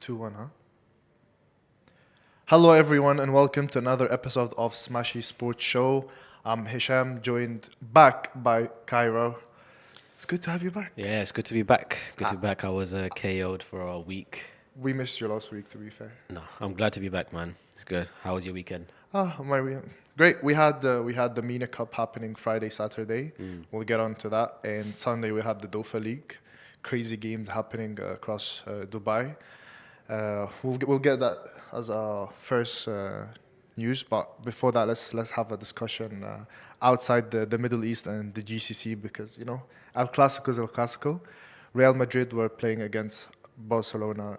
Two, one, huh? Hello, everyone, and welcome to another episode of Smashi Sports Show. I'm Hisham, joined back by Cairo. It's good to have you back. Yeah, it's good to be back. Good to be back. I was KO'd for a week. We missed you last week, to be fair. No, I'm glad to be back, man. It's good. How was your weekend? Great. We had the Mina Cup happening Friday, Saturday. We'll get on to that. And Sunday we had the Dofa League, crazy games happening across Dubai. We'll get that as our first news, but before that, let's have a discussion outside the Middle East and the GCC, because El Clasico is El Clasico. Real Madrid were playing against Barcelona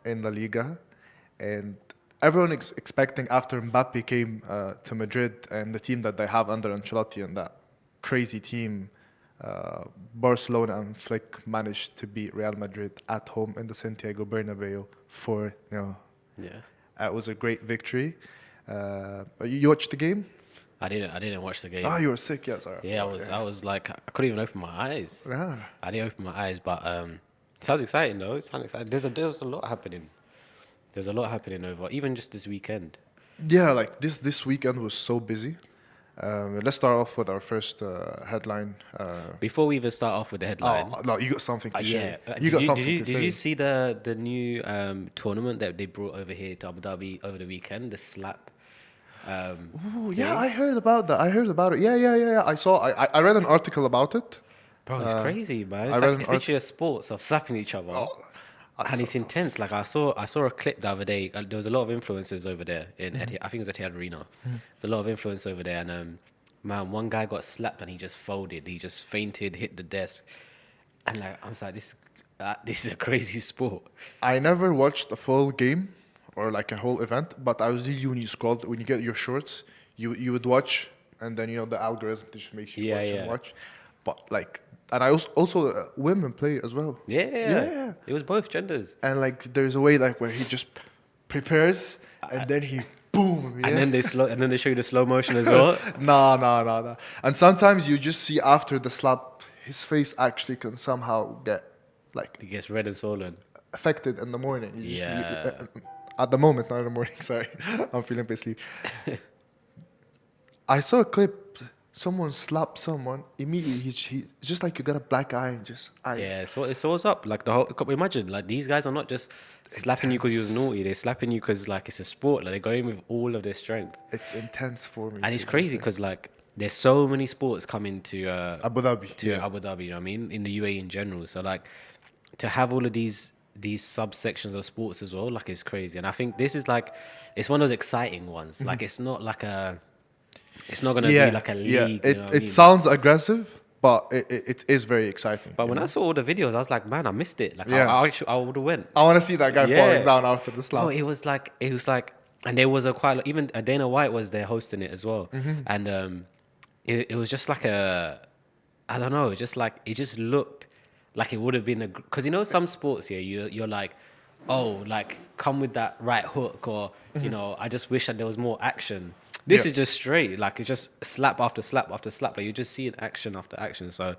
in La Liga, and everyone expecting after Mbappe came to Madrid and the team that they have under Ancelotti and that crazy team. Barcelona and Flick managed to beat Real Madrid at home in the Santiago Bernabeu it was a great victory. You watched the game? I didn't watch the game. Oh, you were sick. Yeah, sorry. Yeah, I was like, I couldn't even open my eyes. Yeah. I didn't open my eyes, but it sounds exciting though. It sounds exciting. There's a lot happening. There's a lot happening over even just this weekend. Yeah, like this weekend was so busy. Let's start off with our first headline. Before we even start off with the headline. Oh, no, you got something to share. Did you see the new tournament that they brought over here to Abu Dhabi over the weekend? The slap. I heard about that. Yeah. I read an article about it. Bro, it's crazy, man. It's literally a sport of slapping each other. And it's intense. Like I saw a clip the other day. There was a lot of influencers over there in Etihad, I think it was Etihad Arena. There's a lot of influence over there, and man, one guy got slapped and he just folded. He just fainted, hit the desk, and like I was like, this is a crazy sport. I never watched a full game or like a whole event, but I was really when you get your shorts, you would watch, and then the algorithm just makes you watch and watch, but like. And I also women play as well. Yeah. It was both genders. And like there's a way like where he just prepares and then he boom. Yeah? And then they show you the slow motion as well. No. And sometimes you just see after the slap, his face actually can somehow get like. He gets red and swollen. Affected in the morning. At the moment, not in the morning. Sorry, I'm feeling a bit sleepy. I saw a clip. Someone slapped someone immediately. He's just like you got a black eye and just eyes. Yeah, so it shows up like the whole. Imagine like these guys are not just slapping you because you was naughty. They're slapping you because like it's a sport. Like they're going with all of their strength. It's intense for me. And it's crazy because like there's so many sports coming to Abu Dhabi. Abu Dhabi. You know what I mean? In the UAE in general. So like to have all of these subsections of sports as well, like it's crazy. And I think this is like it's one of those exciting ones. Like it's not like a. It's not going to be like a league. Yeah. It sounds aggressive, but it is very exciting. But when I saw all the videos, I was like, man, I missed it. Like, I would have went. I want to see that guy falling down after the slap. Oh, it was like, and there was even Dana White was there hosting it as well. And it was just like I don't know, just like, it just looked like it would have been because some sports here, you're like, oh, like come with that right hook or, I just wish that there was more action. This is just straight, like it's just slap after slap after slap. Like you just see it action after action. So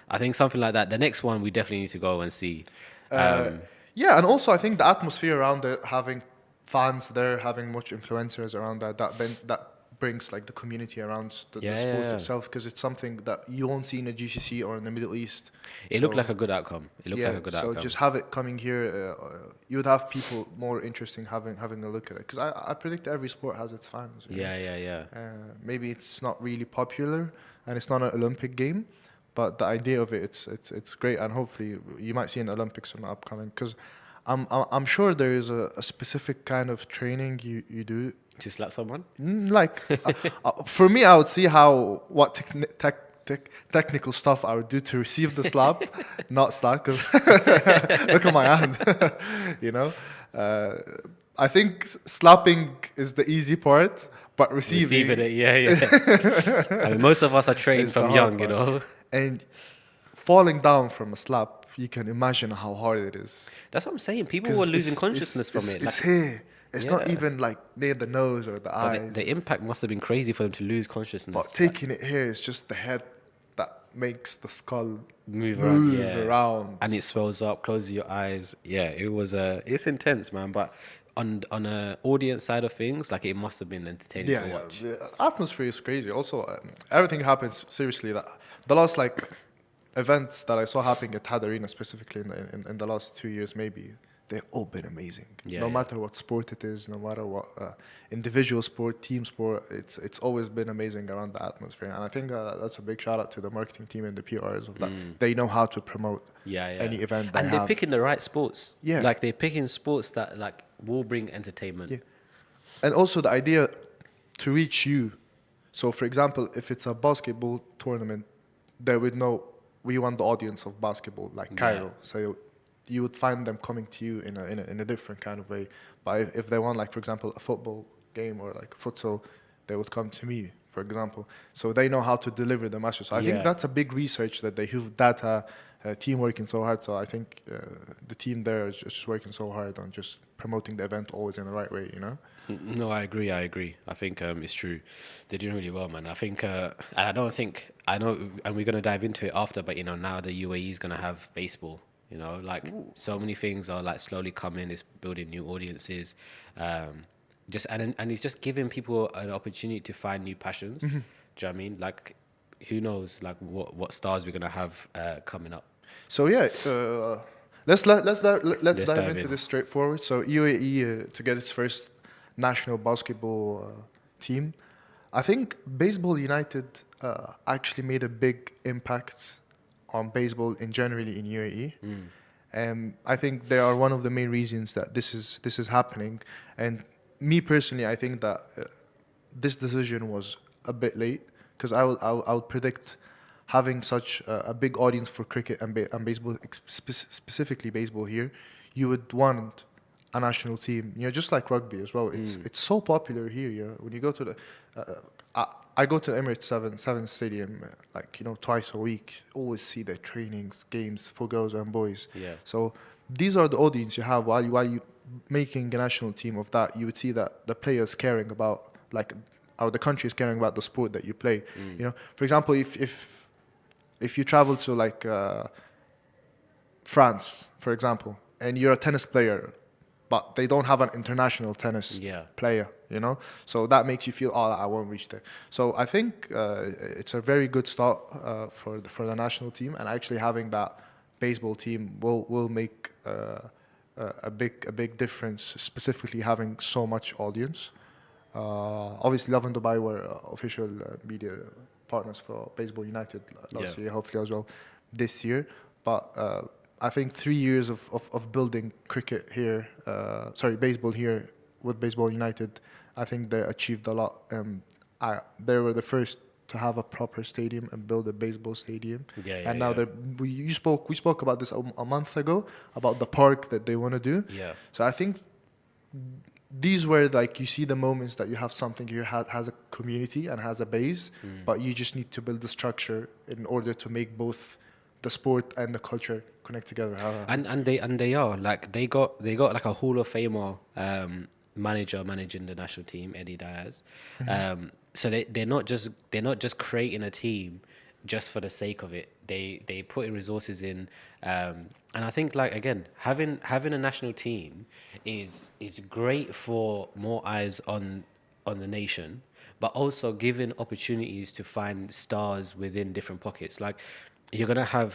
I think something like that. The next one we definitely need to go and see. And also I think the atmosphere around it, having fans there, having much influencers around that brings like the community around the sport itself, because it's something that you won't see in a GCC or in the Middle East. It looked like a good outcome. So just have it coming here, you would have people more interesting having a look at it, because I predict every sport has its fans. Yeah. Maybe it's not really popular, and it's not an Olympic game, but the idea of it, it's great, and hopefully you might see in the Olympics in the upcoming. Because I'm sure there is a specific kind of training you do. To slap someone? Like for me, I would see what technical stuff I would do to receive the slap, not slap. 'Cause look at my hand, you know. I think slapping is the easy part, but receiving Receiving it, yeah. I mean, most of us are trained is the from hard young, you part. know. And falling down from a slap, you can imagine how hard it is. That's what I'm saying. People 'Cause were losing consciousness from it. It's Like, here. It's not yeah. even like near the nose or the But eyes. the impact must have been crazy for them to lose consciousness. But taking it here is just the head that makes the skull Move move around, yeah. around. And it swells up, closes your eyes. Yeah, it was it's intense, man. But on a audience side of things, like it must have been entertaining Yeah, to yeah. watch. The atmosphere is crazy. Also, everything happens seriously. The last like events that I saw happening at Had Arena specifically in the last 2 years, maybe they've all been amazing. Yeah, No yeah. matter what sport it is, no matter what individual sport, team sport, it's always been amazing around the atmosphere. And I think that's a big shout out to the marketing team and the PRs of that. They know how to promote Yeah, yeah. any event they and they're have. picking the right sports. Yeah. Like they're picking sports that like will bring entertainment. Yeah. And also the idea to reach you. So, for example, if it's a basketball tournament, they would know we want the audience of basketball, like Cairo. Yeah. So you would find them coming to you in a different kind of way. But if they want, like, for example, a football game or like futsal, they would come to me, for example. So they know how to deliver the message. So I think Yeah. that's a big research that they have data, team working so hard. So I think the team there is just working so hard on just promoting the event always in the right way, you know? No, I agree. I think it's true. They're doing really well, man. I think, and I don't think I know, and we're gonna dive into it after. But you know, now the UAE is gonna have baseball. You know, like so many things are like slowly coming. It's building new audiences. Just and it's just giving people an opportunity to find new passions. Do you know what I mean? Like, who knows? Like what stars we're gonna have coming up. So yeah, let's dive dive into in. this straightforward. So UAE to get its first national basketball team, I think Baseball United actually made a big impact on baseball in generally in UAE. And I think they are one of the main reasons that this is happening. And me personally, I think that this decision was a bit late because I would predict having such a big audience for cricket and baseball, specifically baseball here, you would want a national team. You know, just like rugby as well. It's so popular here. You know, when you go to the, I go to Emirates Seven Stadium, like, you know, twice a week. Always see their trainings, games for girls and boys. Yeah. So these are the audience you have while you making a national team of that. You would see that the players caring about, like, or the country is caring about the sport that you play. You know, for example, if you travel to like France, for example, and you're a tennis player, but they don't have an international tennis Yeah. player, you know, so that makes you feel, oh, I won't reach there. So I think it's a very good start for the national team, and actually having that baseball team will make a big difference, specifically having so much audience. Obviously, Love and Dubai were official media partners for Baseball United last Yeah. year, hopefully as well this year. But I think 3 years of building cricket here, baseball here with Baseball United, I think they achieved a lot. They were the first to have a proper stadium and build a baseball stadium. And now we spoke about this a month ago about the park that they want to do. Yeah. So I think these were like, you see the moments that you have something here has a community and has a base, but you just need to build the structure in order to make both the sport and the culture connect together. And they are like they got like a Hall of Famer manager managing the national team, Eddie Diaz. So they're not just creating a team just for the sake of it. They put in resources in, and I think, like, again, having a national team is great for more eyes on the nation, but also giving opportunities to find stars within different pockets. Like you're gonna have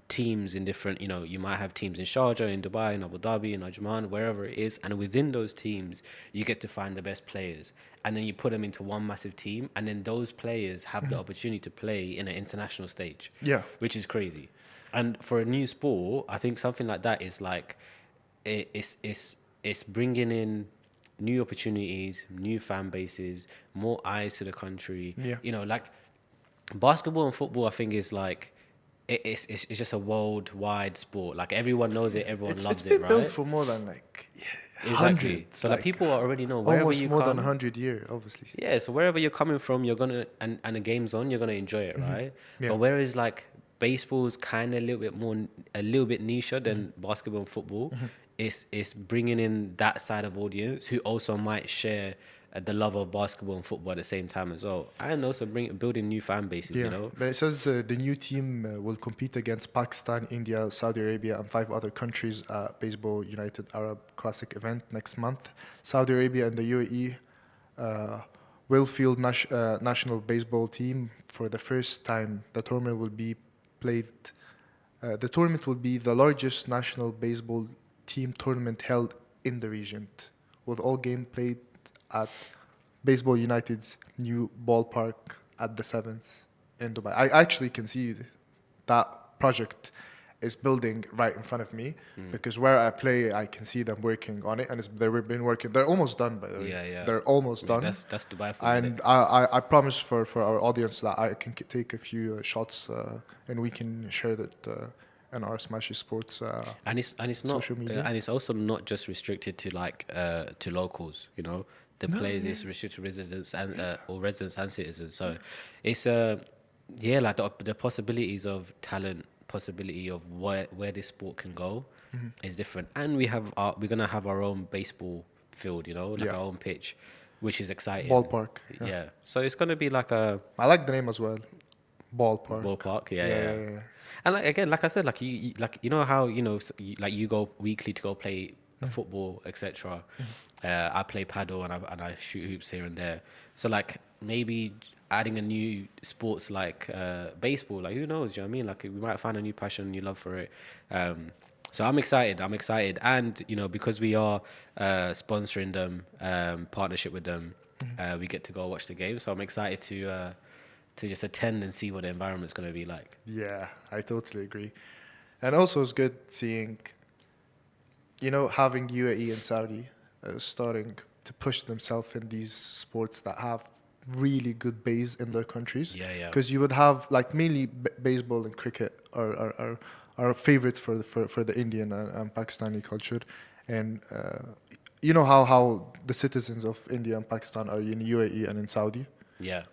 teams in different, you might have teams in Sharjah, in Dubai, in Abu Dhabi, in Ajman, wherever it is, and within those teams, you get to find the best players, and then you put them into one massive team, and then those players have the opportunity to play in an international stage. Yeah. Which is crazy. And for a new sport, I think something like that is like it's bringing in new opportunities, new fan bases, more eyes to the country. Yeah. Like basketball and football, I think is like it's just a worldwide sport. Like everyone knows it, everyone loves It's been it, built right? for more than like Exactly. hundreds. So like people already know wherever almost you more come. than 100 years, obviously. Yeah, so wherever you're coming from, you're gonna and the game's on, you're gonna enjoy it, right? Yeah. But whereas like baseball's kind of a little bit niche than basketball and football, it's bringing in that side of audience who also might share the love of basketball and football at the same time as well, and also building new fan bases. Yeah, but it says the new team will compete against Pakistan, India, Saudi Arabia, and 5 other countries at Baseball United Arab Classic event next month. Saudi Arabia and the UAE will field national baseball team for the first time. The tournament will be played. The tournament will be the largest national baseball team tournament held in the region, with all games played at Baseball United's new ballpark at the Sevens in Dubai. I actually can see that project is building right in front of me because where I play, I can see them working on it, and they've been working. They're almost done, by the way. Yeah. They're almost done. That's Dubai for And I promise for our audience that I can take a few shots and we can share that in our Smashi Sports and it's not social media. and it's also not just restricted to like to locals. The players is restricted to residents and or residents and citizens. So it's like the possibilities of talent, possibility of where this sport can go is different. And we're gonna have our own baseball field, like our own pitch, which is exciting. Ballpark. Yeah. So it's gonna be like a I like the name as well. Ballpark. Yeah. And like, again, like I said, like you know how like you go weekly to go play football, etc. I play paddle and I shoot hoops here and there. So like maybe adding a new sports like baseball, like who knows? Do you know what I mean? Like we might find a new passion, new love for it. So I'm excited, and because we are sponsoring them, partnership with them, we get to go watch the game. So I'm excited to just attend and see what the environment's going to be like. Yeah, I totally agree. And also it's good seeing, having UAE and Saudi starting to push themselves in these sports that have really good base in their countries. Yeah. Because you would have like mainly baseball and cricket are favorites for the Indian and Pakistani culture, and you know how the citizens of India and Pakistan are in UAE and in Saudi. Yeah.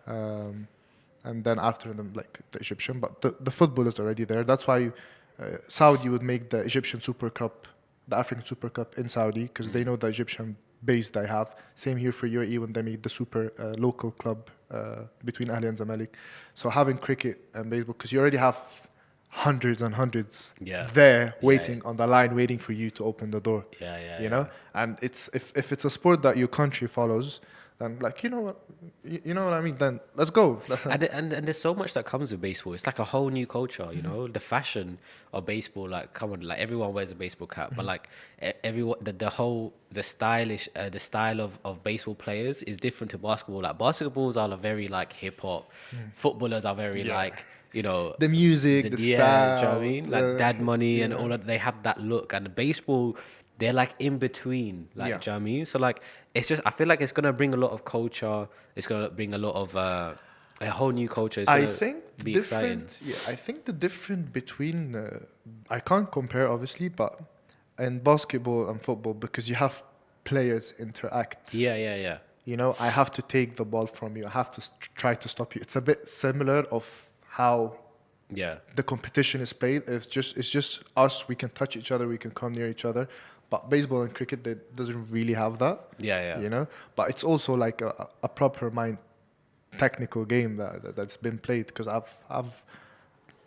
And then after them, like the Egyptian, but the football is already there. That's why Saudi would make the Egyptian Super Cup, the African Super Cup in Saudi, because they know the Egyptian base they have. Same here for UAE when they make the super local club between Ahli and Zamalek. So having cricket and baseball, because you already have hundreds and hundreds there waiting on the line, waiting for you to open the door. You know, and it's if it's a sport that your country follows, then like you know what I mean. Then let's go. and there's so much that comes with baseball. It's like a whole new culture. The fashion of baseball. Like come on, like everyone wears a baseball cap, but like everyone the style of baseball players is different to basketball. Like basketballs are very like hip hop. Footballers are very like. The music, the style. Do you know what I mean? Like Dad Money and all of they have that look. And the baseball, they're like in between. Like, do you know what I mean? So like, it's just, I feel like it's gonna bring a lot of culture. It's gonna bring a lot of a whole new culture. I think the difference between I can't compare obviously, but in basketball and football because you have players interact. Yeah. I have to take the ball from you. I have to try to stop you. It's a bit similar of how the competition is played. It's just us. We can touch each other. We can come near each other. But baseball and cricket, they doesn't really have that. Yeah. But it's also like a proper technical game that's been played because I've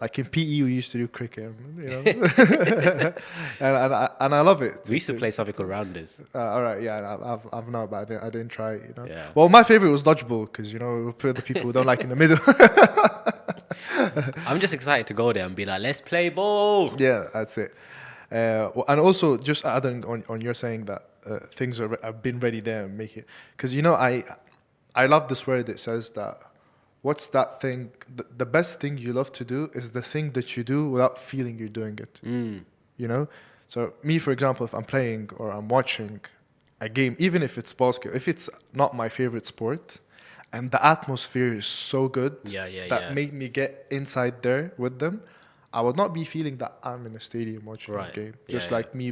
Like in PE, we used to do cricket, you know, and I love it. We used to play something called rounders. All right, yeah, I've not, but I didn't try it, you know. Yeah. Well, my favorite was dodgeball because you know we put the people who don't like in the middle. I'm just excited to go there and be like, let's play ball. Yeah, that's it. And also just adding on your saying that things have been ready there and make it, because you know I love this word that says that what's that thing, the best thing you love to do is the thing that you do without feeling you're doing it. You know, so me, for example, if I'm playing or I'm watching a game, even if it's basketball, if it's not my favorite sport and the atmosphere is so good that made me get inside there with them, I would not be feeling that I'm in a stadium watching a game. Just like me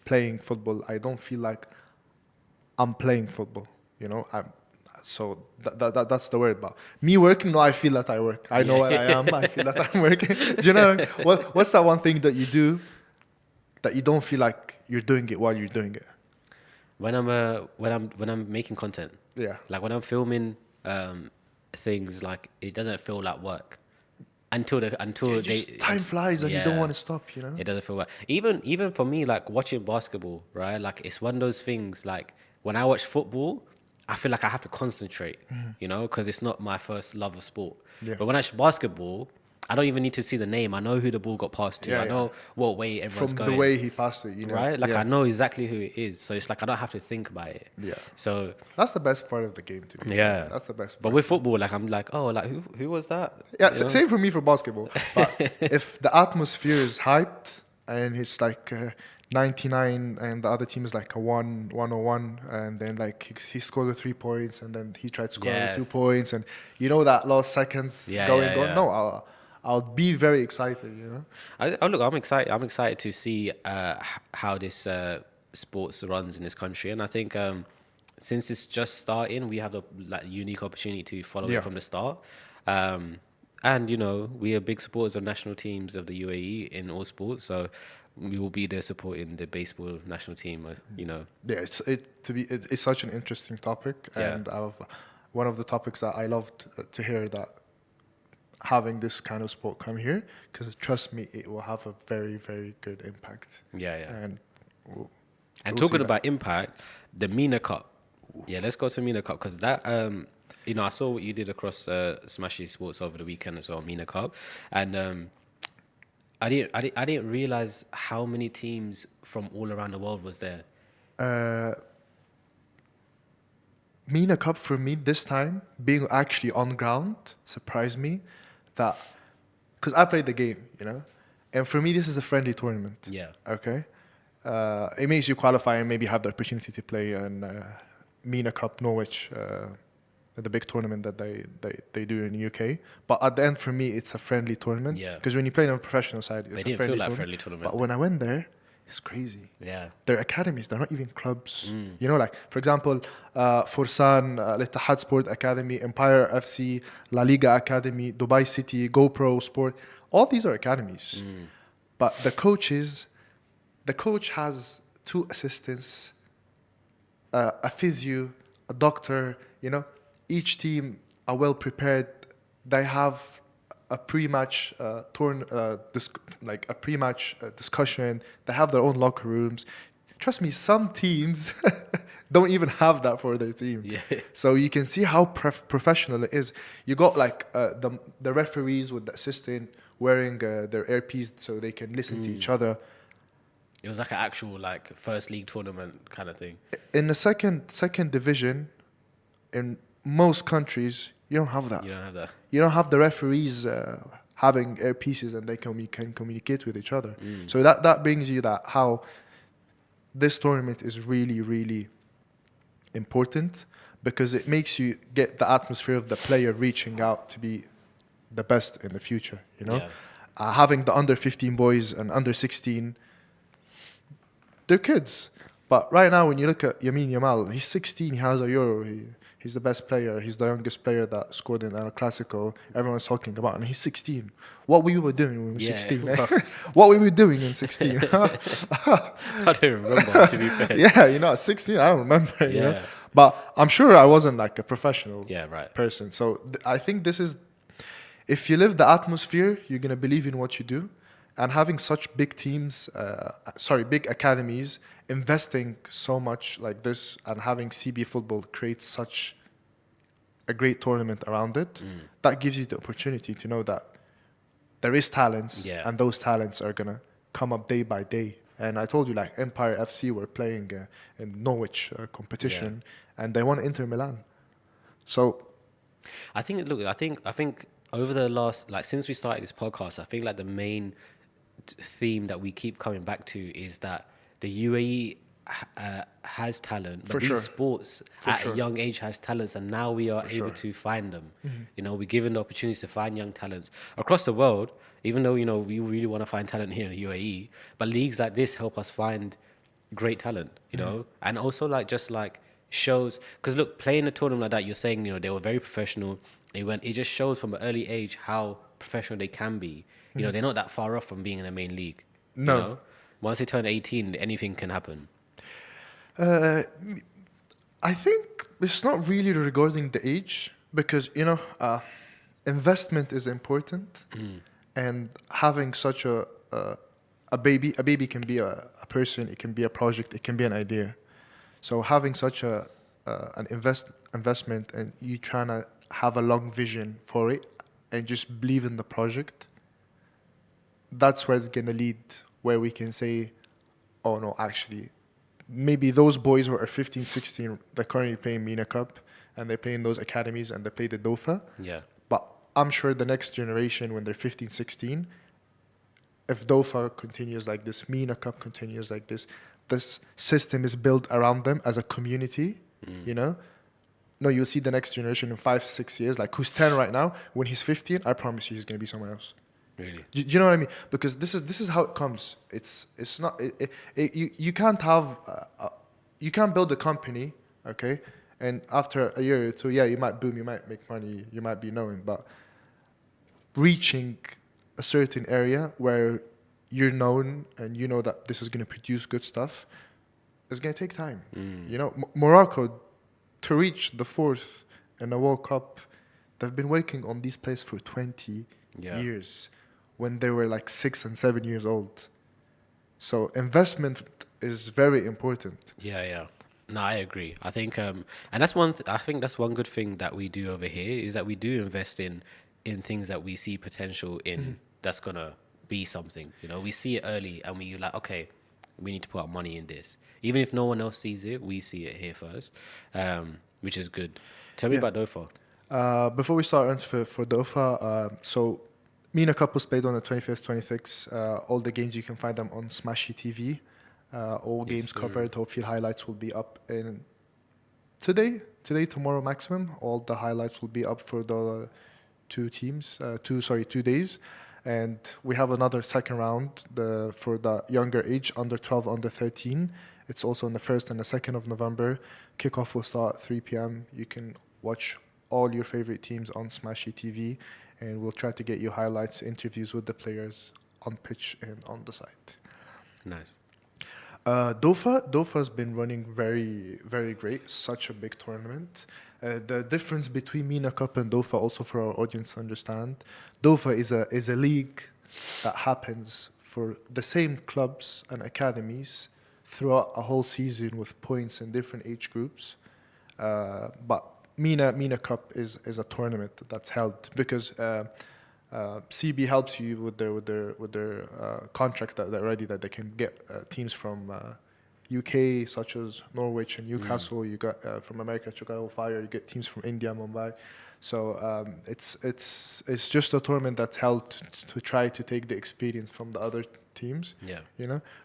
playing football, I don't feel like I'm playing football. You know, so that's the word. But me working, no, I feel that I work. I know what I am. I feel that I'm working. Do you know what's that one thing that you do that you don't feel like you're doing it while you're doing it? When I'm making content. Yeah. Like when I'm filming things, like it doesn't feel like work. Until time flies and you don't want to stop, you know. It doesn't feel right. Even for me, like watching basketball, right? Like it's one of those things. Like when I watch football, I feel like I have to concentrate, you know, because it's not my first love of sport. Yeah. But when I watch basketball, I don't even need to see the name. I know who the ball got passed to. I know what way everyone's from going. the way he passed it, you know. Right? Like I know exactly who it is. So it's like I don't have to think about it. Yeah. So that's the best part of the game to me. Yeah. That's the best part. But with football, like I'm like, oh, like who was that? Yeah, You know? same for me for basketball. But if the atmosphere is hyped and it's like 99 and the other team is like a 101 and then like he scored the 3 points and then he tried to score the 2 points and you know that last seconds going on. No, I'll be very excited, you know. Look, I'm excited. I'm excited to see how this sports runs in this country, and I think since it's just starting, we have the unique opportunity to follow it from the start. And you know, we are big supporters of national teams of the UAE in all sports, so we will be there supporting the baseball national team. You know. Yeah, it's such an interesting topic, and one of the topics that I loved to hear that having this kind of sport come here, because trust me, it will have a very, very good impact. And talking about impact, the Mina Cup. Yeah, let's go to Mina Cup because that you know, I saw what you did across Smashi Sports over the weekend as well, Mina Cup, and I didn't realize how many teams from all around the world was there. Mina Cup for me this time, being actually on ground, surprised me. That because I played the game, you know, and for me this is a friendly tournament. Yeah. Okay. It makes you qualify and maybe have the opportunity to play in Mina Cup Norwich, the big tournament that they do in the UK. But at the end, for me, it's a friendly tournament. Yeah. Because when you play on a professional side, it's a friendly tournament. But when I went there, it's crazy. Yeah. They're academies. They're not even clubs. You know, like, for example, Fursan, Al-Ittihad Sport Academy, Empire FC, La Liga Academy, Dubai City, GoPro Sport. All these are academies. But the coach has 2 assistants, a physio, a doctor, you know. Each team are well prepared. They have a pre-match discussion. They have their own locker rooms. Trust me, some teams don't even have that for their team. Yeah. So you can see how professional it is. You got like the referees with the assistant wearing their earpiece so they can listen to each other. It was like an actual like first league tournament kind of thing. In the second division, in most countries, you don't have that. You don't have that. You don't have the referees having earpieces and they can communicate with each other. So that brings you that how this tournament is really, really important because it makes you get the atmosphere of the player reaching out to be the best in the future, you know? Yeah. Having the under 15 boys and under 16, they're kids. But right now, when you look at Yamin Yamal, he's 16, he has a Euro, he's the best player, he's the youngest player that scored in El Clasico, everyone's talking about, and he's 16. What we were doing when we were 16, eh? What we were doing in 16. I don't remember, to be fair. Yeah, you know, at 16, I don't remember, you know? But I'm sure I wasn't like a professional right. person. So I think this is, if you live the atmosphere, you're gonna believe in what you do. And having such big teams, big academies, investing so much like this, and having CB football create such a great tournament around it, that gives you the opportunity to know that there is talents, Yeah. and those talents are gonna come up day by day. And I told you, like Empire FC were playing in Norwich competition, and they won Inter Milan. So I think. Look, I think over the last, like, since we started this podcast, I think like the main theme that we keep coming back to is that the UAE has talent, but For these sure. sports For at sure. a young age has talents, and now we are For able sure. to find them. You know, we're given the opportunities to find young talents across the world. Even though we really want to find talent here in the UAE, but leagues like this help us find great talent. And also like just like shows, because look, playing a tournament like that, you're saying they were very professional. It just shows from an early age how professional they can be. They're not that far off from being in the main league. No. Once they turn 18, anything can happen. Uh, I think it's not really regarding the age, because investment is important, and having such a baby can be a person, it can be a project, it can be an idea. So having such an investment, and you trying to have a long vision for it, and just believe in the project, that's where it's gonna lead, where we can say, oh no, actually, maybe those boys who are 15, 16, they're currently playing Mina Cup, and they play in those academies, and they play the Dofa. Yeah. But I'm sure the next generation, when they're 15, 16, if Dofa continues like this, Mina Cup continues like this system is built around them as a community, No, you'll see the next generation in 5, 6 years, like who's 10 right now. When he's 15, I promise you he's going to be someone else. Really. Do you know what I mean? Because this is how it comes. It's not you can't have you can't build a company, okay, and after a year or two, yeah, you might boom, you might make money, you might be known, but reaching a certain area where you're known and you know that this is going to produce good stuff, it's going to take time. Morocco, to reach the fourth in a World Cup, they've been working on these players for 20 years, when they were like 6 and 7 years old. So investment is very important. Yeah. No, I agree. I think, and that's I think that's one good thing that we do over here, is that we do invest in things that we see potential in. That's gonna be something. We see it early, and we like, okay, we need to put our money in this. Even if no one else sees it, we see it here first, which is good. Tell me about Dofa. Before we start on for Dofa, so Mina Cup was played on the 25th, 26th. All the games, you can find them on Smashi TV. All games covered. Hopefully highlights will be up in today, tomorrow maximum. All the highlights will be up for the 2 days. And we have another second round for the younger age, under 12, under 13. It's also on the 1st and the 2nd of November. Kickoff will start at 3 p.m. You can watch all your favorite teams on Smashi TV, and we'll try to get you highlights, interviews with the players on pitch and on the site. Nice. Dofa's been running very, very great. Such a big tournament. The difference between Mina Cup and Dofa, also for our audience to understand, Dofa is a league that happens for the same clubs and academies throughout a whole season, with points in different age groups. But Mina Cup is a tournament that's held because CB helps you with their contracts that they're ready, that they can get teams from UK, such as Norwich and Newcastle. You got from America, Chicago Fire. You get teams from India, Mumbai. So it's just a tournament that's held to try to take the experience from the other teams. Yeah.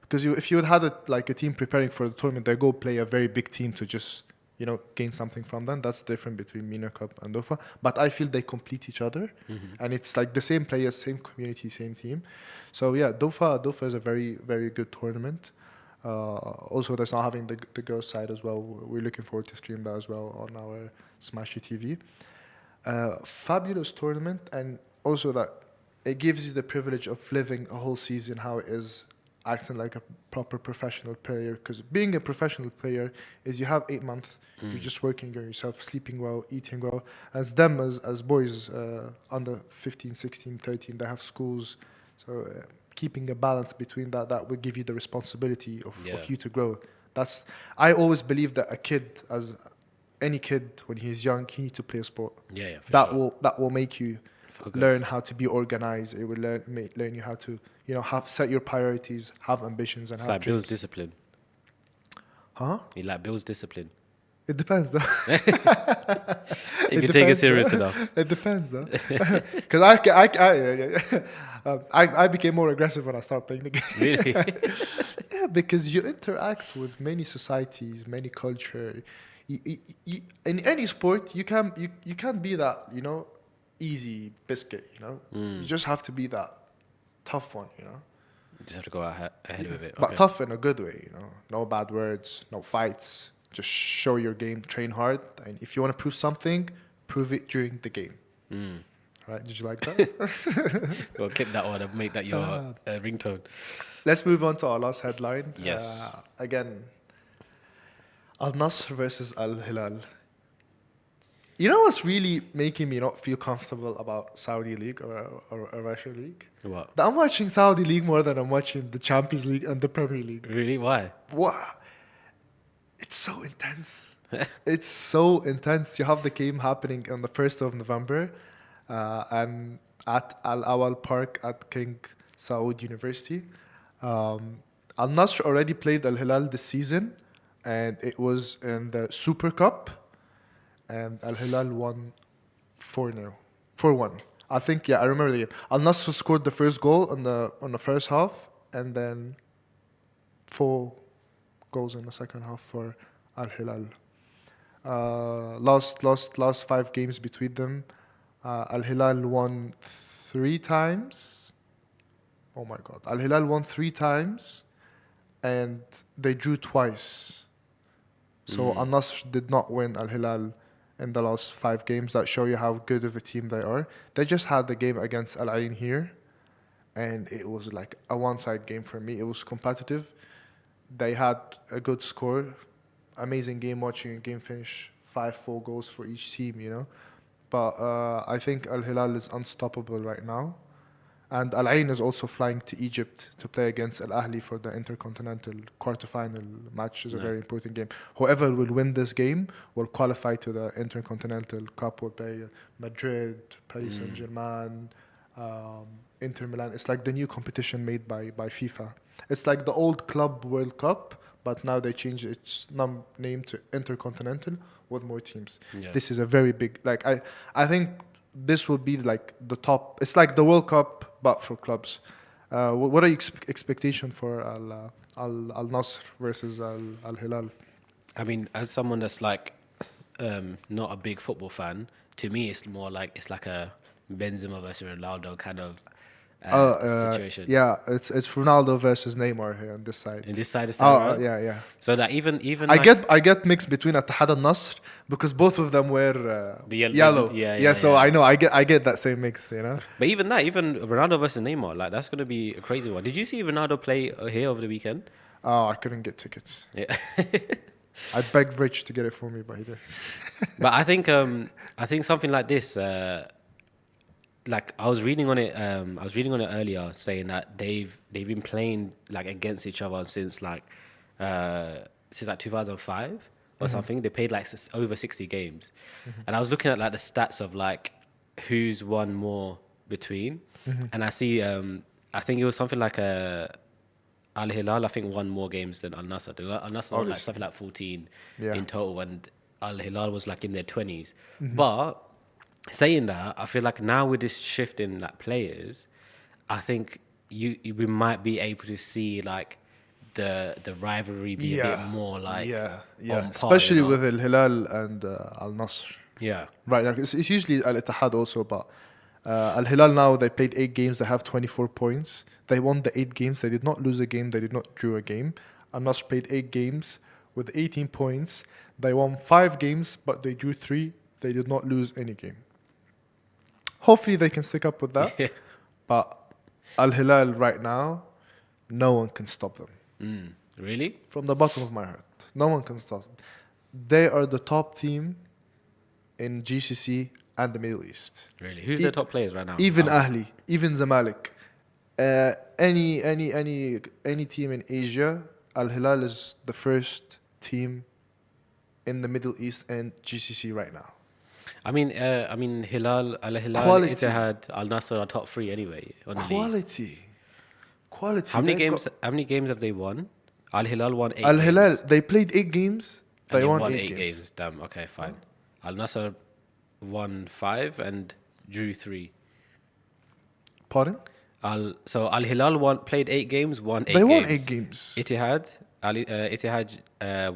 Because if you had a team preparing for the tournament, they go play a very big team to just gain something from them. That's different between Mina Cup and Dofa. But I feel they complete each other, and it's like the same players, same community, same team. So yeah, Dofa is a very, very good tournament. Also, that's not having the girls side as well. We're looking forward to stream that as well on our Smashi TV. Fabulous tournament, and also that it gives you the privilege of living a whole season how it is acting like a proper professional player. Because being a professional player is you have 8 months, you're just working on yourself, sleeping well, eating well. As them, as boys under 15, 16, 13, they have schools. So keeping a balance between that will give you the responsibility of you to grow. That's I always believe that a kid, as any kid, when he's young, he needs to play a sport. Yeah, for That sure. will make you Focus. learn how to be organized. It will learn you how to have set your priorities, have ambitions, and It's have like dreams. builds discipline. Huh? It like builds discipline. It depends, though. If It you take it depends, serious though. enough. It depends, though. Because I became more aggressive when I started playing the game. Really? Yeah, because you interact with many societies, many culture. In any sport, you can't be that easy biscuit. You just have to be that tough one. Just have to go ahead with it. But Okay. tough in a good way. No bad words, no fights. Just show your game, train hard, and if you want to prove something, prove it during the game. Right? Did you like that? Well, clip that one and make that your ringtone. Let's move on to our last headline. Yes. Again, Al Nassr versus Al Hilal. You know what's really making me not feel comfortable about Saudi League or Russian League? What? That I'm watching Saudi League more than I'm watching the Champions League and the Premier League. Really? Why? Wow. It's so intense. It's so intense. You have the game happening on the 1st of November and at Al Awal Park at King Saud University. Al Nassr already played Al Hilal this season, and it was in the Super Cup, and Al Hilal won 4-0. 4-1. I think, I remember the game. Al Nassr scored the first goal on the first half, and then 4 goals in the second half for Al Hilal. Last 5 games between them. Al Hilal won 3 times. Oh my God! Al Hilal won 3 times, and they drew twice. So Al Nassr did not win Al Hilal in the last 5 games. That show you how good of a team they are. They just had the game against Al Ain here, and it was like a one-side game for me. It was competitive. They had a good score, amazing game watching, game finish, 5-4 goals for each team. But I think Al Hilal is unstoppable right now. And Al Ain is also flying to Egypt to play against Al Ahli for the Intercontinental quarterfinal match. Is a very important game. Whoever will win this game will qualify to the Intercontinental Cup. Will play Madrid, Paris Saint-Germain, Inter Milan. It's like the new competition made by FIFA. It's like the old Club World Cup, but now they changed its name to Intercontinental with more teams. Yeah. This is a very big, I think this will be like the top. It's like the World Cup, but for clubs. What are your expectation for Al Nassr versus Al Hilal? I mean, as someone that's like not a big football fan, to me it's more like it's like a Benzema versus Ronaldo kind of situation. Yeah, it's Ronaldo versus Neymar here on this side. And this side is time around. Yeah. So that even I like, get mixed between Ittihad and Nassr because both of them were The yellow. yeah, So yeah. I know I get that same mix. But even Ronaldo versus Neymar, like that's gonna be a crazy one. Did you see Ronaldo play here over the weekend? Oh, I couldn't get tickets. Yeah. I begged Rich to get it for me, but he did. But I think something like this, like I was reading on it earlier, saying that they've been playing like against each other since like 2005 or something. They played like over 60 games, and I was looking at like the stats of like who's won more between, and I see I think it was something like Al Hilal, I think, won more games than Al Nassr. Al Nassr won like something like 14 in total, and Al Hilal was like in their 20s. But saying that, I feel like now with this shift in like players, I think we might be able to see like the rivalry be a bit more like on par, especially with Al Hilal and Al Nassr. Yeah. Right now, it's usually Al Ittihad also, but Al Hilal now they played 8 games. They have 24 points. They won the 8 games. They did not lose a game. They did not draw a game. Al Nassr played 8 games with 18 points. They won 5 games, but they drew 3. They did not lose any game. Hopefully they can stick up with that. Yeah. But Al Hilal right now, no one can stop them. Really? From the bottom of my heart, no one can stop them. They are the top team in GCC and the Middle East. Really? Who's their top players right now? Even Ahli, even Zamalek, any team in Asia, Al Hilal is the first team in the Middle East and GCC right now. I mean, Hilal, Al Hilal, Quality. Ittihad, Al Nassr are top three anyway on the league. Quality. How many games have they won? Al Hilal won 8 Al games. Hilal, they played 8 games. And They won won 8 8 games. Damn. Okay, fine. Al Nassr won 5 and drew 3. Pardon? So Al Hilal played 8 games, won 8 They games. won 8 games. Ittihad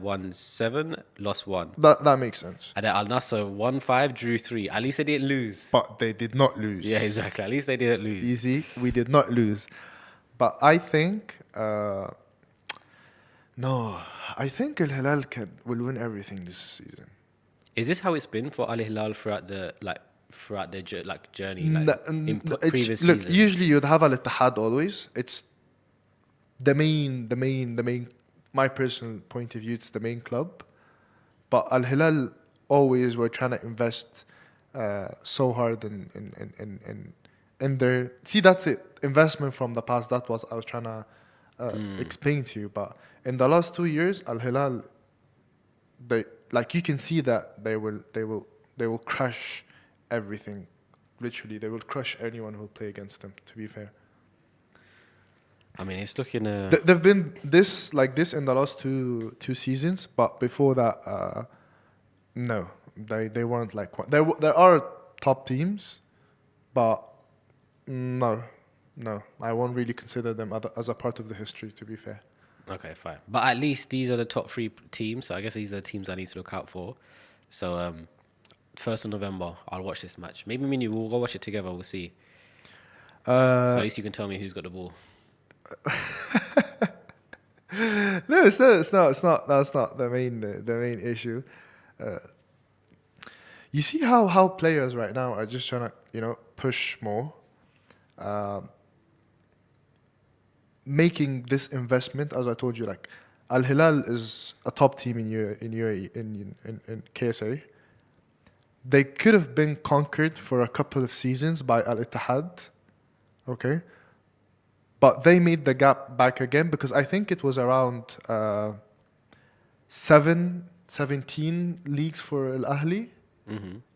won 7, lost 1. That makes sense. And then Al Nassr won 5, drew 3. At least they didn't lose. But they did not lose. Yeah, exactly. At least they didn't lose. Easy. We did not lose. But I think... no. I think Al Hilal will win everything this season. Is this how it's been for Al Hilal throughout their journey? In previous Look, seasons? usually you'd have Al Ittihad always. It's the main. My personal point of view, it's the main club. But Al Hilal always were trying to invest so hard in their. See, that's it. Investment from the past. That was I was trying to explain to you. But in the last 2 years, Al Hilal, you can see that they will crush everything. Literally, they will crush anyone who will play against them. To be fair. I mean, it's looking. They've been this in the last two seasons, but before that, no, they weren't like one. There are top teams, but no, I won't really consider them as a part of the history. To be fair. Okay, fine. But at least these are the top 3 teams. So I guess these are the teams I need to look out for. So 1st of November, I'll watch this match. Maybe me and you will go watch it together. We'll see. So at least you can tell me who's got the ball. No, it's not. That's not the main issue. You see how players right now are just trying to push more, making this investment. As I told you, like Al Hilal is a top team in UAE in KSA. They could have been conquered for a couple of seasons by Al Ittihad, okay. But they made the gap back again because I think it was around 17 leagues for Al Ahli.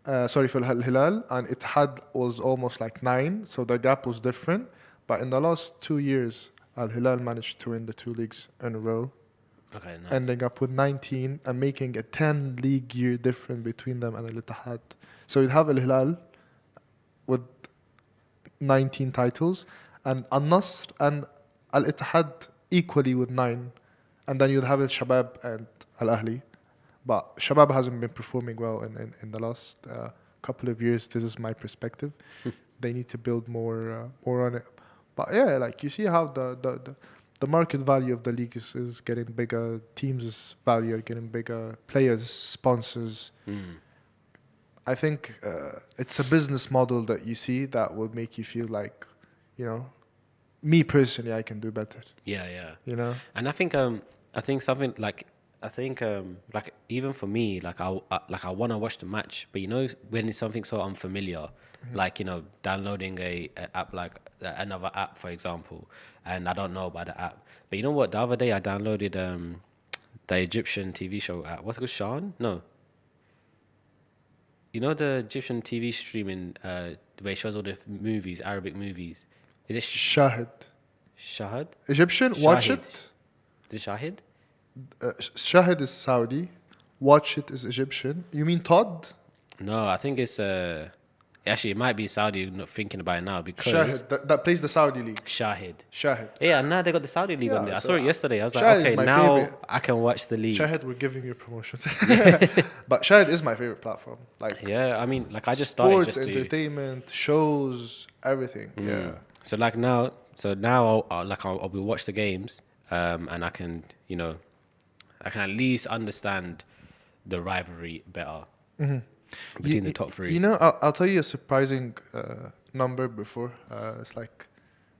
For Al Hilal, and Ittihad was almost like 9, so the gap was different. But in the last 2 years, Al Hilal managed to win the 2 leagues in a row, Okay, nice. ending up with 19 and making a 10 league year difference between them and Al Ittihad. So you'd have Al Hilal with 19 titles, and Al Nassr and Al Ittihad equally with 9, and then you'd have Al Shabab and Al Ahli. But Shabab hasn't been performing well in the last couple of years. This is my perspective. They need to build more on it. But yeah, like you see how the market value of the league is getting bigger. Teams' value are getting bigger. Players, sponsors. I think it's a business model that you see that will make you feel like, me personally, I can do better. Yeah. And I think something like even for me, I want to watch the match, but when it's something so unfamiliar, like downloading a app like another app, for example, and I don't know about the app. But you know what? The other day I downloaded the Egyptian TV show app. What's it called? Shan? No. You know the Egyptian TV streaming where it shows all the movies, Arabic movies. Is it Shahid. Shahid? Egyptian, watch Shahid. it. Is it Shahid? Shahid is Saudi. Watch it is Egyptian. You mean Todd? No, I think it's actually it might be Saudi. Not thinking about it now because Shahid, that plays the Saudi league. Shahid. Shahid. Yeah, now they got the Saudi league on there. I so saw it yesterday. I was like, Shahid is okay, my now favorite. I can watch the league. Shahid, we're giving you promotions. But Shahid is my favorite platform. Like Yeah, I mean, like I just started sports, just to. entertainment, shows, everything. Yeah. So now I'll be watch the games, and I can I can at least understand the rivalry better between the top 3. I'll tell you a surprising number before. It's like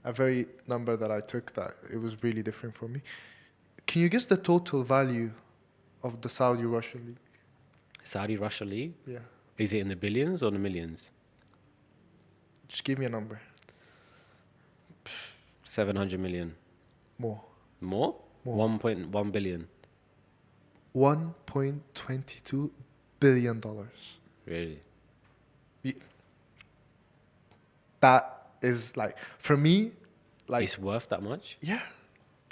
a very number that I took that it was really different for me. Can you guess the total value of the Saudi Russian League? Saudi Russia League? Yeah. Is it in the billions or the millions? Just give me a number. 700 million. More. More? More. 1.1 billion. $1.22 billion. Really? That is like, for me, like, It's worth that much? yeah.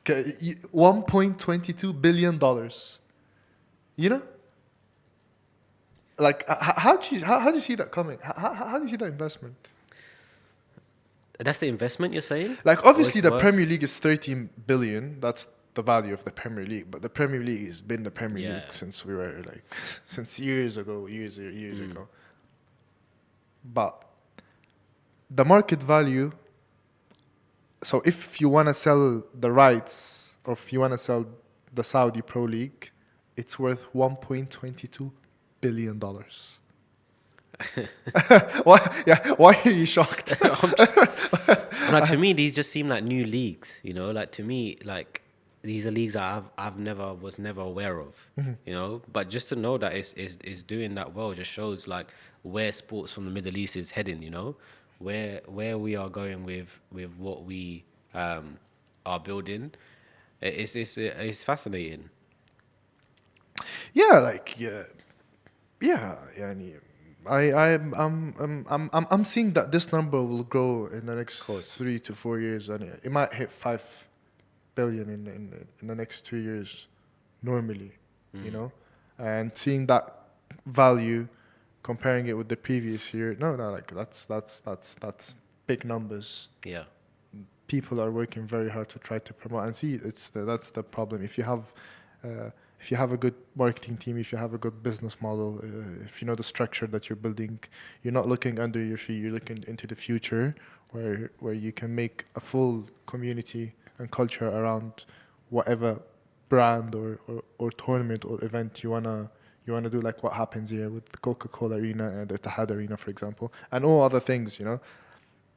$1.22 billion. You know? Like, how do you see that coming? How do you see that investment? That's the investment you're saying? Like, Or obviously, it's the worth- Premier League is 13 billion. That's the value of the Premier League. But the Premier League has been the Premier Yeah. League since we were like, since years ago. But the market value. So if you want to sell the rights, or if you want to sell the Saudi Pro League, it's worth $1.22 billion. Why? Yeah. Why are you shocked? Like, to me, these just seem like new leagues, you know? Like, to me, like, these are leagues that was never aware of, you know? But just to know that it's doing that well just shows, like, where sports from the Middle East is heading, you know? Where we are going with what we are building. It's fascinating. Yeah, like يعني I'm seeing that this number will grow in the next Course. 3 to 4 years, and it might hit 5 billion in the next 2 years normally, you know, and seeing that value, comparing it with the previous year, no, like that's big numbers. Yeah. People are working very hard to try to promote, and see, that's the problem. If you have a good marketing team, if you have a good business model, if you know the structure that you're building, you're not looking under your feet, you're looking into the future, where you can make a full community and culture around whatever brand or tournament or event you wanna do, like what happens here with the Coca-Cola Arena and the Etihad Arena, for example, and all other things, you know.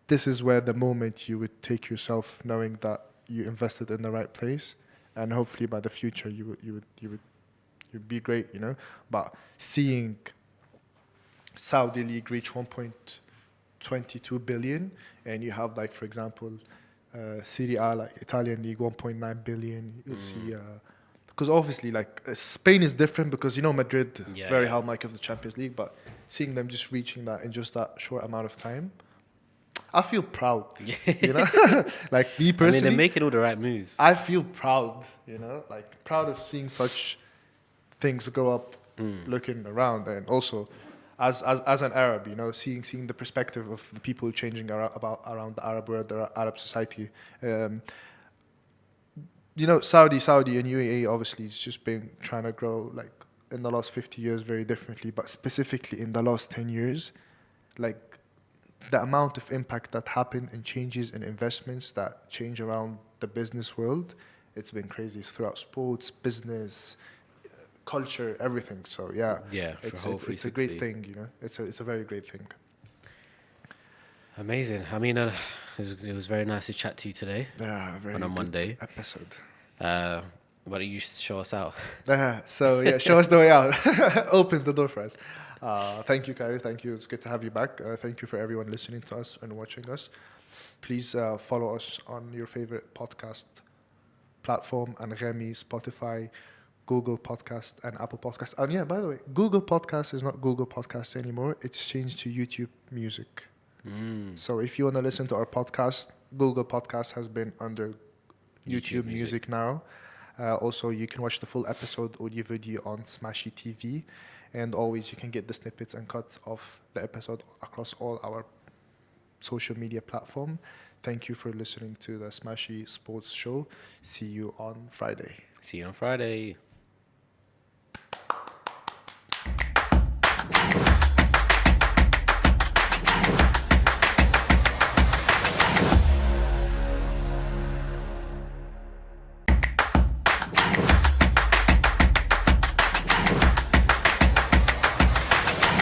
This is where the moment you would take yourself, knowing that you invested in the right place, and hopefully by the future you'd be great, you know. But seeing Saudi League reach 1.22 billion, and you have, like, for example, Serie A, like Italian League, 1.9 billion. You'll see, because obviously, like, Spain is different because, you know, Madrid, very hallmark of the Champions League, but seeing them just reaching that in just that short amount of time, I feel proud, you know. Like, me I mean, personally, they're making all the right moves. I feel proud, you know, like proud of seeing such things grow up, looking around, and also as an Arab, you know, seeing the perspective of the people changing around the Arab world, the Arab society. You know, Saudi and UAE obviously has just been trying to grow, like, in the last 50 years very differently, but specifically in the last 10 years, like, the amount of impact that happened and changes and investments that change around the business world, it's been crazy. It's throughout sports, business, culture, everything. So yeah, it's a great 360. thing, you know. It's a very great thing. Amazing. I mean, it was very nice to chat to you today Yeah, very on a good Monday. episode. Why don't you show us out? So yeah, show us the way out. Open the door for us. Thank you, Kyrie. Thank you. It's good to have you back. Thank you for everyone listening to us and watching us. Please follow us on your favorite podcast platform: Anghami, Spotify, Google Podcast, and Apple Podcast. And yeah, by the way, Google Podcast is not Google Podcasts anymore. It's changed to YouTube Music. So if you want to listen to our podcast, Google Podcast has been under YouTube Music now. Also, you can watch the full episode audio video on Smashi TV. And always, you can get the snippets and cuts of the episode across all our social media platform. Thank you for listening to the Smashi Sports Show. See you on Friday. See you on Friday.